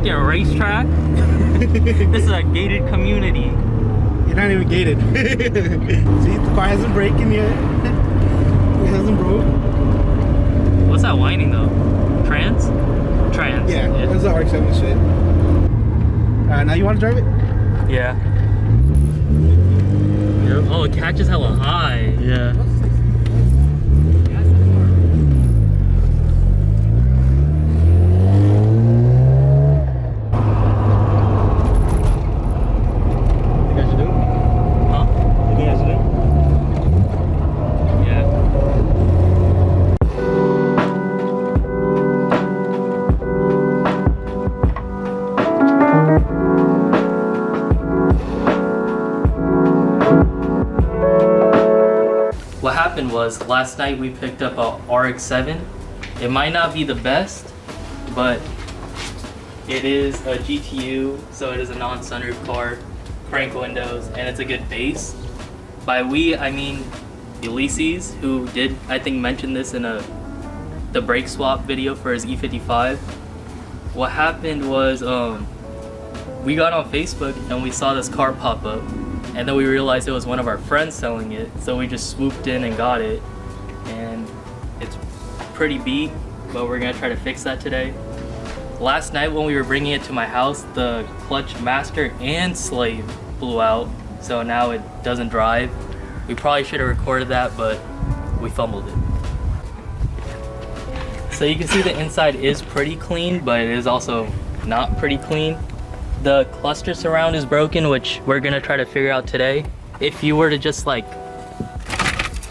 fucking racetrack. This is a gated community. You're not even gated. See, the car hasn't broken yet. It hasn't broke. What's that whining though? Trans? Trans. Yeah, that's the RX7 shit. Alright, now you want to drive it? Yeah. Yep. Oh, it catches hella high. Yeah. What happened was last night we picked up a RX7. It might not be the best, but it is a GTU, so it is a non-sunroof car, crank windows, and it's a good base. By we, I mean Ulysses, who did, I think, mention this in the brake swap video for his E55. What happened was we got on Facebook and we saw this car pop up. And then we realized it was one of our friends selling it, so we just swooped in and got it. And it's pretty beat, but we're gonna try to fix that today. Last night when we were bringing it to my house, the clutch master and slave blew out, so now it doesn't drive. We probably should have recorded that, but we fumbled it. So you can see the inside is pretty clean, but it is also not pretty clean. The cluster surround is broken, which we're gonna try to figure out today. If you were to just like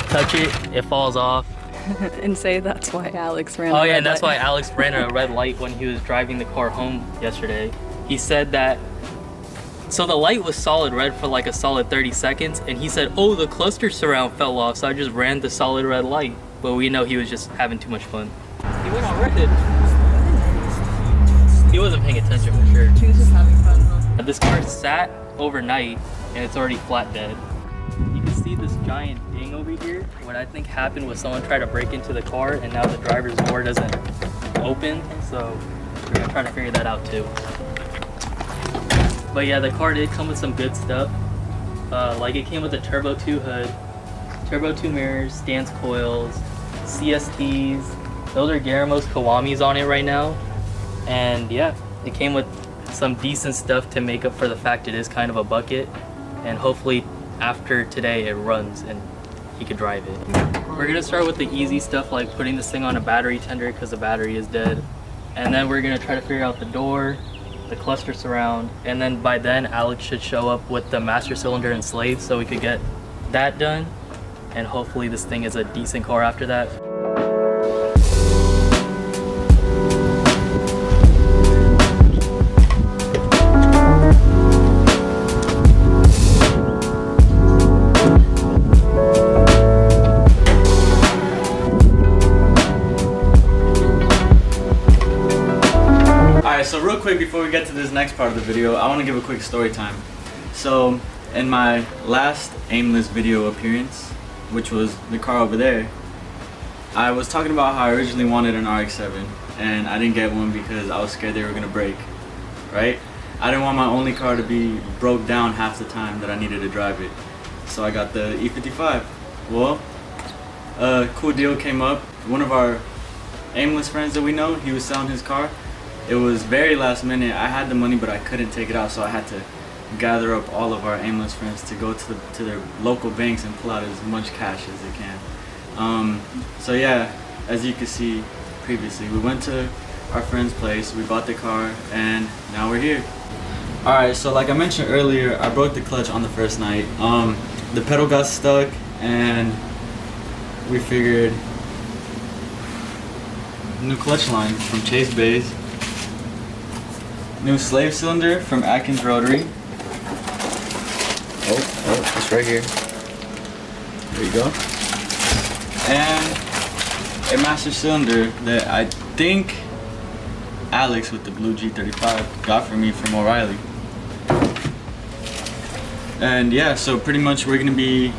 touch it, it falls off. And say that's why Alex ran. Oh yeah, and that's why Alex ran a red light when he was driving the car home yesterday. He said that, so the light was solid red for like a solid 30 seconds, and he said, oh, the cluster surround fell off, so I just ran the solid red light. But we know he was just having too much fun. He went on red. He wasn't paying attention for sure. She was just having fun, huh? This car sat overnight and it's already flat dead. You can see this giant ding over here. What I think happened was someone tried to break into the car and now the driver's door doesn't open. So we're gonna try to figure that out too. But yeah, the car did come with some good stuff. Like it came with a Turbo 2 hood, Turbo 2 mirrors, stance coils, CSTs. Those are Guillermo's Kawamis on it right now. And yeah, it came with some decent stuff to make up for the fact it is kind of a bucket, and hopefully after today it runs and he could drive it. We're gonna start with the easy stuff like putting this thing on a battery tender because the battery is dead, and then we're gonna try to figure out the door, the cluster surround, and then by then Alex should show up with the master cylinder and slave so we could get that done, and hopefully this thing is a decent car after that. So real quick before we get to this next part of the video, I want to give a quick story time. So in my last aimless video appearance, which was the car over there, I was talking about how I originally wanted an RX7 and I didn't get one because I was scared they were gonna break, right? I didn't want my only car to be broke down half the time that I needed to drive it. So I got the E55. Well, a cool deal came up. One of our aimless friends that we know, he was selling his car. It was very last minute. I had the money, but I couldn't take it out, so I had to gather up all of our aimless friends to go to their local banks and pull out as much cash as they can. So yeah, as you can see previously, we went to our friend's place, we bought the car, and now we're here. Alright, so like I mentioned earlier, I broke the clutch on the first night. The pedal got stuck, and we figured new clutch line from Chase Bays. New slave cylinder from Atkins Rotary. Oh, it's right here. There you go. And a master cylinder that I think Alex with the blue G35 got for me from O'Reilly. And yeah, so pretty much we're gonna be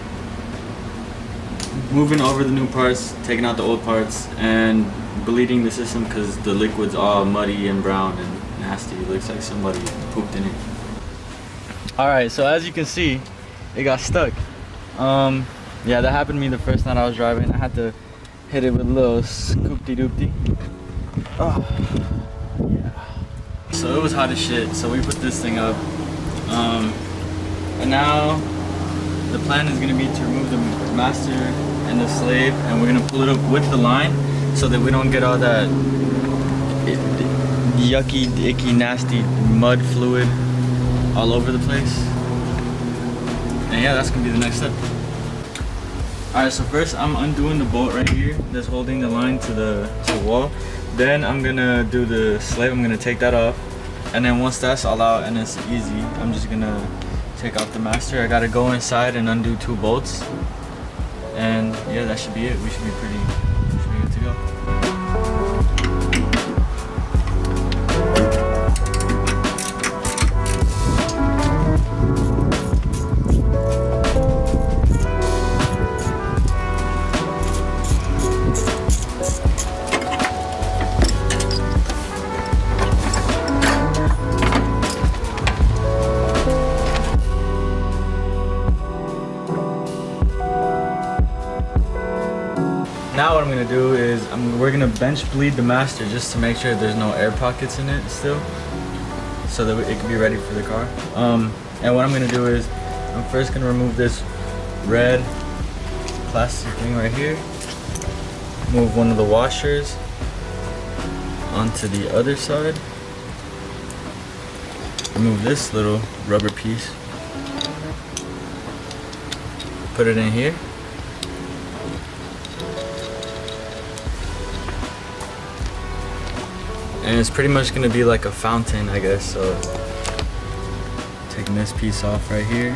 moving over the new parts, taking out the old parts, and bleeding the system because the liquid's all muddy and brown and it nasty. It looks like somebody pooped in it. Alright, so as you can see, it got stuck. Yeah, that happened to me the first night I was driving. I had to hit it with a little scoopty-doopty. Oh, yeah. So it was hot as shit, so we put this thing up. And now the plan is gonna be to remove the master and the slave, and we're gonna pull it up with the line so that we don't get all that yucky, icky, nasty mud fluid all over the place. And yeah, that's gonna be the next step. Alright, so first I'm undoing the bolt right here that's holding the line to the wall. Then I'm gonna do the slave. I'm gonna take that off, and then once that's all out and it's easy, I'm just gonna take off the master. I gotta go inside and undo 2 bolts, and yeah, that should be it. We should be good to go. Now what I'm gonna do is we're gonna bench bleed the master just to make sure there's no air pockets in it still, so that it can be ready for the car. And what I'm gonna do is I'm first gonna remove this red plastic thing right here, move one of the washers onto the other side, remove this little rubber piece, put it in here. And it's pretty much gonna be like a fountain, I guess. So taking this piece off right here,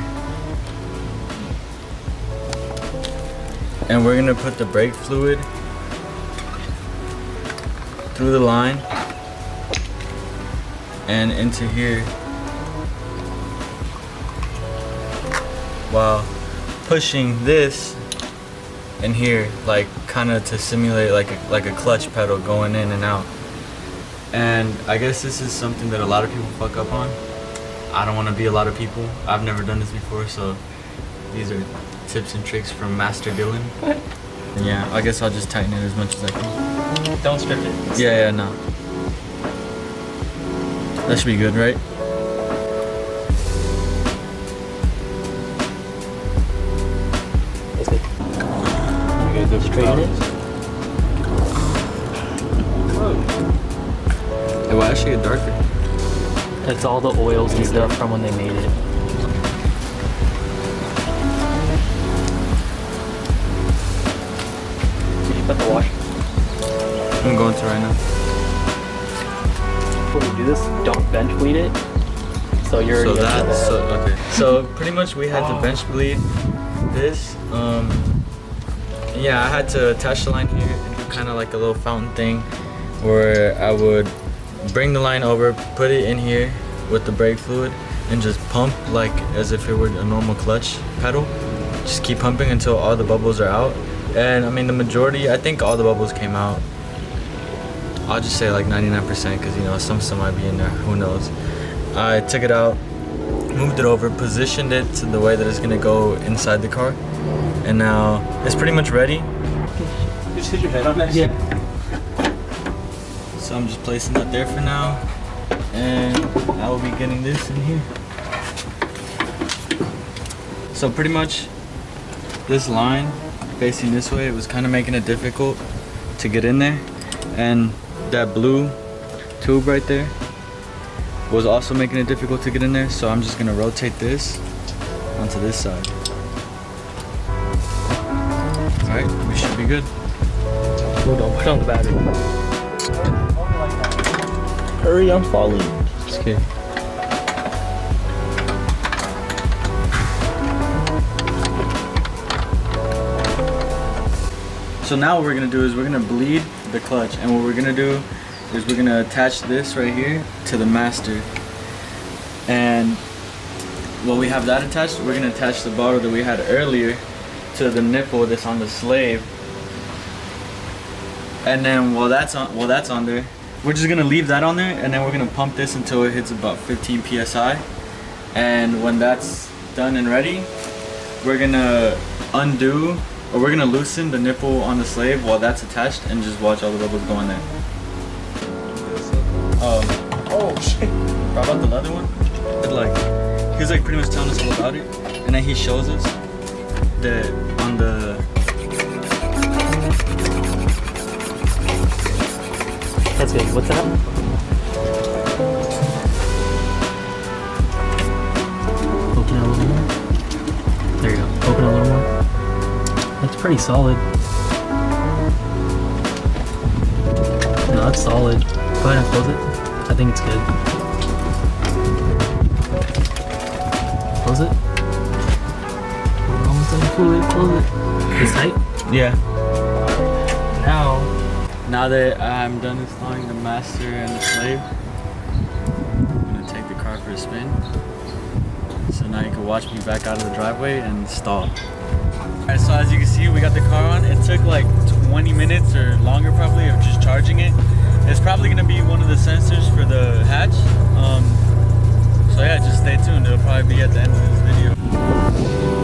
and we're gonna put the brake fluid through the line and into here while pushing this in here, like kind of to simulate like a clutch pedal going in and out. And I guess this is something that a lot of people fuck up on. I don't want to be a lot of people. I've never done this before, so these are tips and tricks from Master Dylan. And yeah, I guess I'll just tighten it as much as I can. Don't strip it. Yeah, no. That should be good, right? Is it? You gotta go straighten it. It will actually get darker. That's all the oils and stuff from when they made it. Did you put the wash? I'm going to right now. Before you do this, don't bench bleed it. So you're So already up to that's okay. So pretty much we had to bench bleed this. Yeah, I had to attach the line here and do kind of like a little fountain thing where I would bring the line over, put it in here with the brake fluid, and just pump like as if it were a normal clutch pedal. Just keep pumping until all the bubbles are out. And I mean, the majority, I think all the bubbles came out. I'll just say like 99%, because you know some might be in there, who knows. I took it out, moved it over, positioned it to the way that it's gonna go inside the car, and now it's pretty much ready. Just hit your head on that. Yeah. So I'm just placing that there for now, and I will be getting this in here. So pretty much this line facing this way, it was kind of making it difficult to get in there, and that blue tube right there was also making it difficult to get in there. So I'm just gonna rotate this onto this side. All right, we should be good. Oh, don't put on the battery. Hurry, I'm falling. Just kidding. So now what we're gonna do is we're gonna bleed the clutch, and what we're gonna do is we're gonna attach this right here to the master. And while we have that attached, we're gonna attach the bottle that we had earlier to the nipple that's on the slave. And then while that's on there, we're just gonna leave that on there, and then we're gonna pump this until it hits about 15 psi. And when that's done and ready, we're gonna undo, or we're gonna loosen the nipple on the slave while that's attached, and just watch all the bubbles go in there. Oh shit! Brought out the leather one. It he was like pretty much telling us all about it, and then he shows us that on the. That's good. What's that? Open it a little more. There you go. Open it a little more. That's pretty solid. No, that's solid. Go ahead and close it. I think it's good. Close it. Almost done. Close it. It's tight? Yeah. Now that I'm done installing the master and the slave, I'm gonna take the car for a spin. So now you can watch me back out of the driveway and install. Alright, so as you can see, we got the car on. It took like 20 minutes or longer probably of just charging it. It's probably gonna be one of the sensors for the hatch. So yeah, just stay tuned. It'll probably be at the end of this video.